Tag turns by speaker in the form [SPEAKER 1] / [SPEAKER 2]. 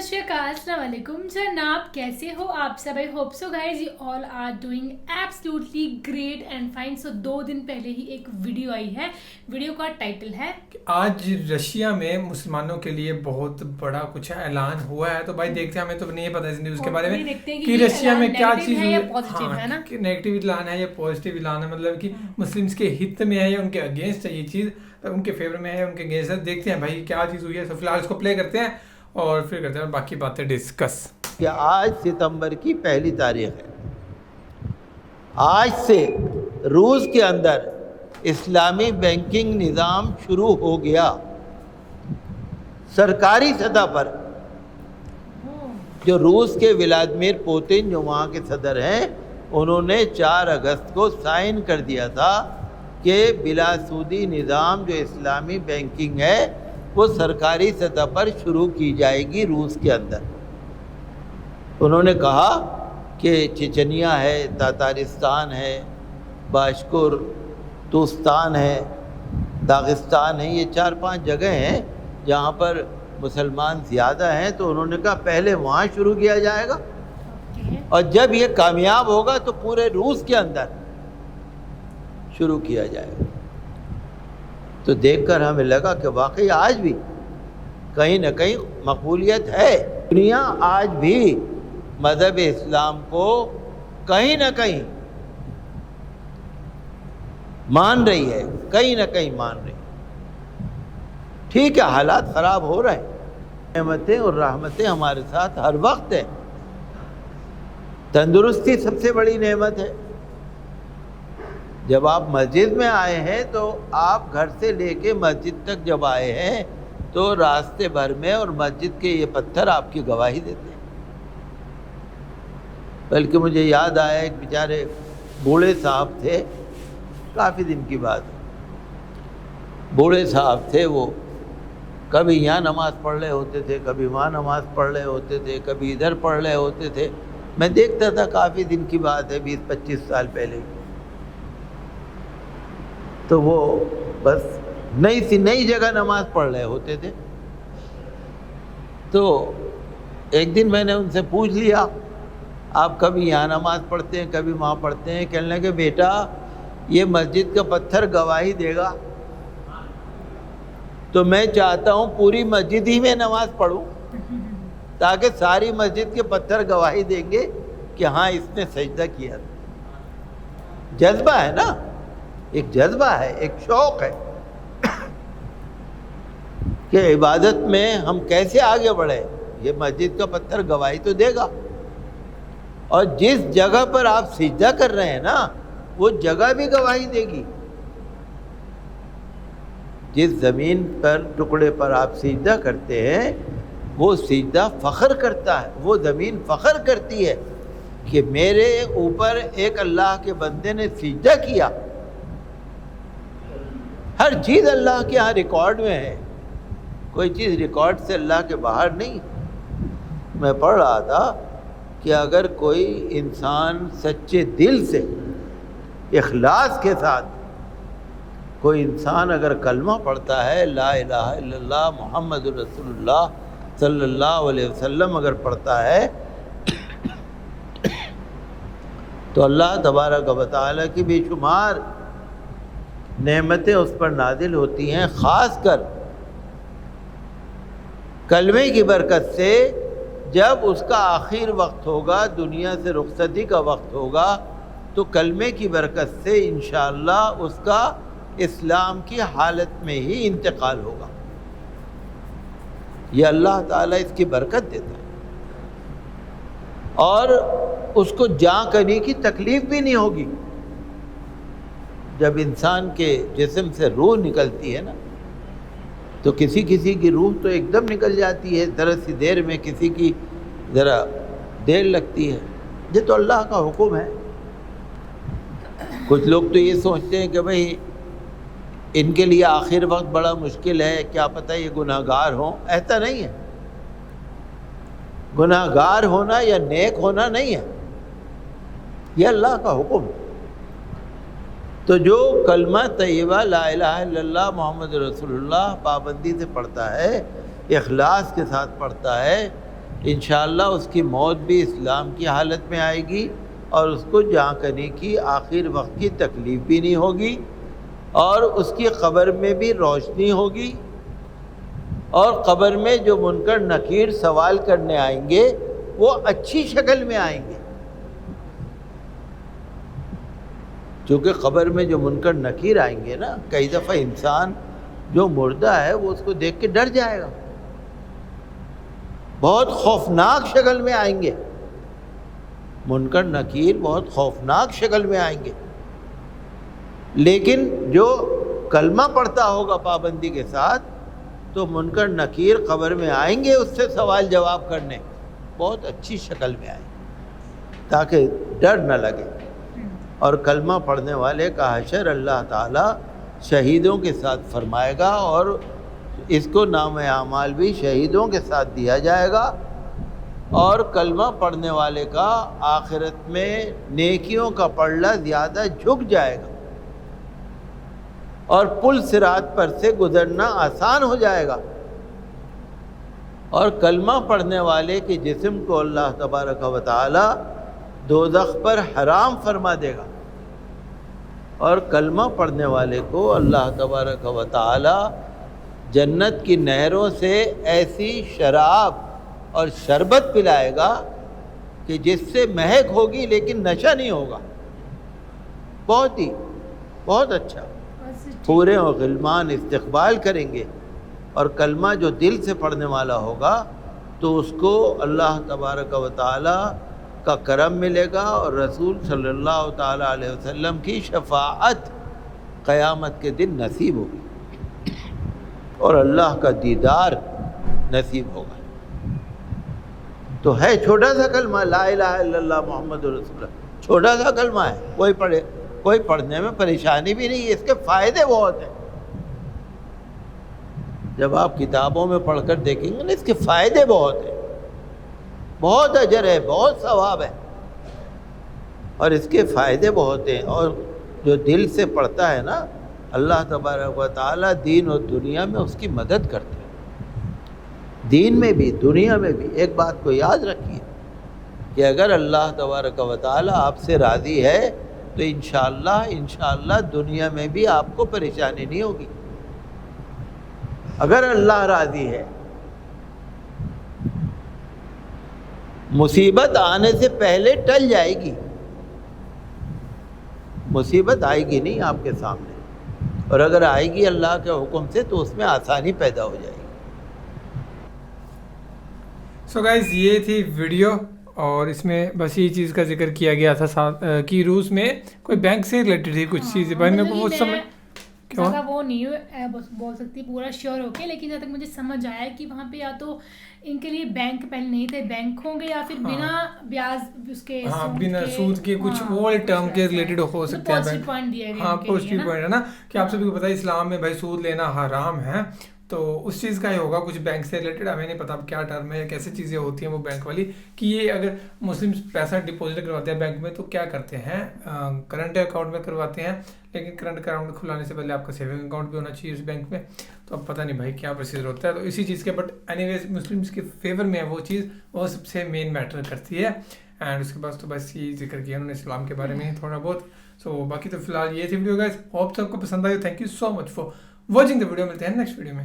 [SPEAKER 1] श्री अकाल, अस्सलाम वालेकुम जनाब, कैसे हो आप सब? I hope so guys you all are doing absolutely great and fine. So 2 दिन पहले ही एक वीडियो आई है। वीडियो का टाइटल है
[SPEAKER 2] आज रशिया में मुसलमानों के लिए बहुत बड़ा कुछ ऐलान हुआ है। तो भाई देखते हैं, हमें तो नहीं पता इस न्यूज़ के बारे में कि रशिया में क्या चीज़ हुई है,
[SPEAKER 1] पॉजिटिव है ना,
[SPEAKER 2] कि नेगेटिव ऐलान है या पॉजिटिव ऐलान है, मतलब कि मुस्लिम्स के हित में है या उनके अगेंस्ट है ये चीज़, तो उनके फेवर में है या उनके अगेंस्ट है। देखते हैं भाई क्या चीज़ हुई है। तो फिलहाल इसको प्ले करते हैं और फिर करते हैं बाकी बातें डिस्कस।
[SPEAKER 3] कि आज सितंबर की पहली तारीख है। आज से रूस के अंदर इस्लामी बैंकिंग निज़ाम शुरू हो गया। सरकारी सतह पर जो रूस के व्लादिमीर पुतिन जो वहाँ के सदर हैं, उन्होंने 4 अगस्त को साइन कर दिया था कि बिलासूदी निज़ाम जो इस्लामी बैंकिंग है वो सरकारी सतह पर शुरू की जाएगी रूस के अंदर। उन्होंने कहा कि चेचनिया है, तातारिस्तान है, बाशकुर तुस्तान है, दागिस्तान है, ये 4-5 जगह हैं जहाँ पर मुसलमान ज़्यादा हैं। तो उन्होंने कहा पहले वहाँ शुरू किया जाएगा और जब ये कामयाब होगा तो पूरे रूस के अंदर शुरू किया जाएगा। तो देखकर हमें लगा कि वाकई आज भी कहीं न कहीं मकबूलियत है। दुनिया आज भी मज़हब इस्लाम को कहीं न कहीं मान रही है, कहीं न कहीं मान रही है। ठीक है, हालात ख़राब हो रहे हैं, नेमतें और रहमतें हमारे साथ हर वक्त है। तंदुरुस्ती सबसे बड़ी नेमत है। जब आप मस्जिद में आए हैं तो आप घर से लेके मस्जिद तक जब आए हैं तो रास्ते भर में और मस्जिद के ये पत्थर आपकी गवाही देते हैं। बल्कि मुझे याद आया, एक बेचारे बूढ़े साहब थे, काफ़ी दिन की बात, बूढ़े साहब थे, वो कभी यहाँ नमाज़ पढ़ रहे होते थे, कभी वहाँ नमाज़ पढ़ रहे होते थे, कभी इधर पढ़ रहे होते थे। मैं देखता था, काफ़ी दिन की बात है, 20-25 साल पहले। तो वो बस नई जगह नमाज़ पढ़ रहे होते थे। तो एक दिन मैंने उनसे पूछ लिया, आप कभी यहाँ नमाज़ पढ़ते हैं, कभी वहाँ पढ़ते हैं? कहने लगे, बेटा ये मस्जिद का पत्थर गवाही देगा, तो मैं चाहता हूँ पूरी मस्जिद ही में नमाज़ पढ़ूँ ताकि सारी मस्जिद के पत्थर गवाही देंगे कि हाँ इसने सजदा किया। जज्बा है ना, एक जज्बा है, एक शौक़ है कि इबादत में हम कैसे आगे बढ़े। ये मस्जिद का पत्थर गवाही तो देगा, और जिस जगह पर आप सिजदा कर रहे हैं ना, वो जगह भी गवाही देगी। जिस ज़मीन पर टुकड़े पर आप सिजदा करते हैं, वो सिजदा फ़ख्र करता है, वो ज़मीन फ़ख्र करती है कि मेरे ऊपर एक अल्लाह के बंदे ने सिजदा किया। हर चीज़ अल्लाह के यहाँ रिकॉर्ड में है, कोई चीज़ रिकॉर्ड से अल्लाह के बाहर नहीं। मैं पढ़ रहा था कि अगर कोई इंसान सच्चे दिल से, इखलास के साथ, कोई इंसान अगर कलमा पढ़ता है, ला इलाहा इल्लल्लाह मुहम्मदुर रसूलुल्लाह सल्लल्लाहु अलैहि वसल्लम अगर पढ़ता है, तो अल्लाह तबारक व तआला की बेशुमार नेमतें उस पर नाजिल होती हैं। ख़ास कर कलमे की बरकत से जब उसका आखिर वक्त होगा, दुनिया से रुखसती का वक्त होगा, तो कलमे की बरकत से इंशाअल्लाह उसका इस्लाम की हालत में ही इंतकाल होगा। ये अल्लाह ताला इसकी बरकत देता है, और उसको जाँ करने की तकलीफ़ भी नहीं होगी। जब इंसान के जिस्म से रूह निकलती है ना, तो किसी की रूह तो एकदम निकल जाती है ज़रा सी देर में, किसी की ज़रा देर लगती है। ये तो अल्लाह का हुक्म है। कुछ लोग तो ये सोचते हैं कि भाई इनके लिए आखिर वक्त बड़ा मुश्किल है, क्या पता ये गुनाहगार हों। ऐसा नहीं है, गुनाहगार होना या नेक होना नहीं है, ये अल्लाह का हुक्म है। तो जो कलमा तय्यबा ला इलाहा इल्लल्लाह मुहम्मद रसूलुल्लाह पाबंदी से पढ़ता है, इखलास के साथ पढ़ता है, انشاءاللہ اس کی موت بھی اسلام کی حالت میں آئے گی اور اس کو جہاں کرنے کی آخر وقت کی تکلیف بھی نہیں ہوگی اور اس کی قبر میں بھی روشنی ہوگی اور قبر میں جو منکر نکیر سوال کرنے آئیں گے وہ اچھی شکل میں آئیں گے، چونکہ قبر میں جو منکر نکیر آئیں گے نا، کئی دفعہ انسان جو مردہ ہے وہ اس کو دیکھ کے ڈر جائے گا، بہت خوفناک شکل میں آئیں گے، منکر نکیر بہت خوفناک شکل میں آئیں گے، لیکن جو کلمہ پڑھتا ہوگا پابندی کے ساتھ تو منکر نکیر قبر میں آئیں گے اس سے سوال جواب کرنے، بہت اچھی شکل میں آئیں گے تاکہ ڈر نہ لگے۔ اور کلمہ پڑھنے والے کا حشر اللہ تعالیٰ شہیدوں کے ساتھ فرمائے گا اور اس کو نام اعمال بھی شہیدوں کے ساتھ دیا جائے گا، اور کلمہ پڑھنے والے کا آخرت میں نیکیوں کا پلڑا زیادہ جھک جائے گا اور پل صراط پر سے گزرنا آسان ہو جائے گا، اور کلمہ پڑھنے والے کے جسم کو اللہ تبارک و تعالی دوزخ پر حرام فرما دے گا، اور کلمہ پڑھنے والے کو اللہ تبارک و تعالی جنت کی نہروں سے ایسی شراب اور شربت پلائے گا کہ جس سے مہک ہوگی لیکن نشہ نہیں ہوگا، بہت اچھا، پورے اور غلمان استقبال کریں گے، اور کلمہ جو دل سے پڑھنے والا ہوگا تو اس کو اللہ تبارک و تعالی کا کرم ملے گا اور رسول صلی اللہ تعالی علیہ وسلم کی شفاعت قیامت کے دن نصیب ہوگی اور اللہ کا دیدار نصیب ہوگا۔ تو ہے چھوٹا سا کلمہ لا الہ الا اللہ محمد رسول اللہ، چھوٹا سا کلمہ ہے، کوئی پڑھنے میں پریشانی بھی نہیں ہے، اس کے فائدے بہت ہیں، جب آپ کتابوں میں پڑھ کر دیکھیں گے نا اس کے فائدے بہت ہیں، بہت اجر ہے، بہت ثواب ہے، اور اس کے فائدے بہت ہیں، اور جو دل سے پڑھتا ہے نا اللہ تبارک و تعالی دین اور دنیا میں اس کی مدد کرتے ہیں، دین میں بھی دنیا میں بھی۔ ایک بات کو یاد رکھیے کہ اگر اللہ تبارک و تعالی آپ سے راضی ہے تو انشاءاللہ دنیا میں بھی آپ کو پریشانی نہیں ہوگی، اگر اللہ راضی ہے۔ مصیبت آنے سے پہلے ٹل جائے گی، مصیبت آئے گی نہیں آپ کے سامنے، اور اگر آئے گی اللہ کے حکم سے تو اس میں آسانی پیدا ہو جائے گی۔
[SPEAKER 2] سو گائز یہ تھی ویڈیو، اور اس میں بس یہ چیز کا ذکر کیا گیا تھا کہ روس میں کوئی بینک سے ریلیٹڈ تھی کچھ چیزیں، بھائی میرے کو وہ سمجھ
[SPEAKER 1] زیادہ وہ نہیں بول سکتی پورا شیور ہو کے، لیکن جہاں تک مجھے سمجھ آیا کہ وہاں پہ یا تو ان کے لیے بینک پہلے نہیں تھے، بینک ہوں گے، یا پھر بنا بیاج اس کے
[SPEAKER 2] بنا سود کے کچھ اور ٹرم کے ریلیٹڈ ہو سکتے ہیں۔
[SPEAKER 1] پازیٹیو پوائنٹ دیا گیا،
[SPEAKER 2] ہاں پازیٹیو پوائنٹ ہے نا کہ آپ سبھی کو پتہ ہے اسلام میں بھائی سود لینا حرام ہے، تو اس چیز کا ہی ہوگا کچھ بینک سے ریلیٹڈ، ہمیں نہیں پتا کیا ٹرم ہے، کیسے چیزیں ہوتی ہیں وہ بینک والی، کہ یہ اگر مسلم پیسہ ڈپازٹ کرواتے ہیں بینک میں تو کیا کرتے ہیں، کرنٹ اکاؤنٹ میں کرواتے ہیں، لیکن کرنٹ اکاؤنٹ کھلانے سے پہلے آپ کا سیونگ اکاؤنٹ بھی ہونا چاہیے اس بینک میں، تو اب پتہ نہیں بھائی کیا پروسیجر ہوتا ہے، تو اسی چیز کے بٹ اینی ویز مسلمس کے فیور میں ہے وہ چیز، وہ سب سے مین میٹر کرتی ہے۔ اینڈ اس کے بعد تو بس یہ ذکر کیا انہوں نے اسلام کے بارے میں تھوڑا بہت، سو باقی تو فی الحال یہ تھی ویڈیو گائز، ہوپ سب کو پسند آئی، thank you so much for watching the video, ملتے ہیں نیکسٹ ویڈیو میں۔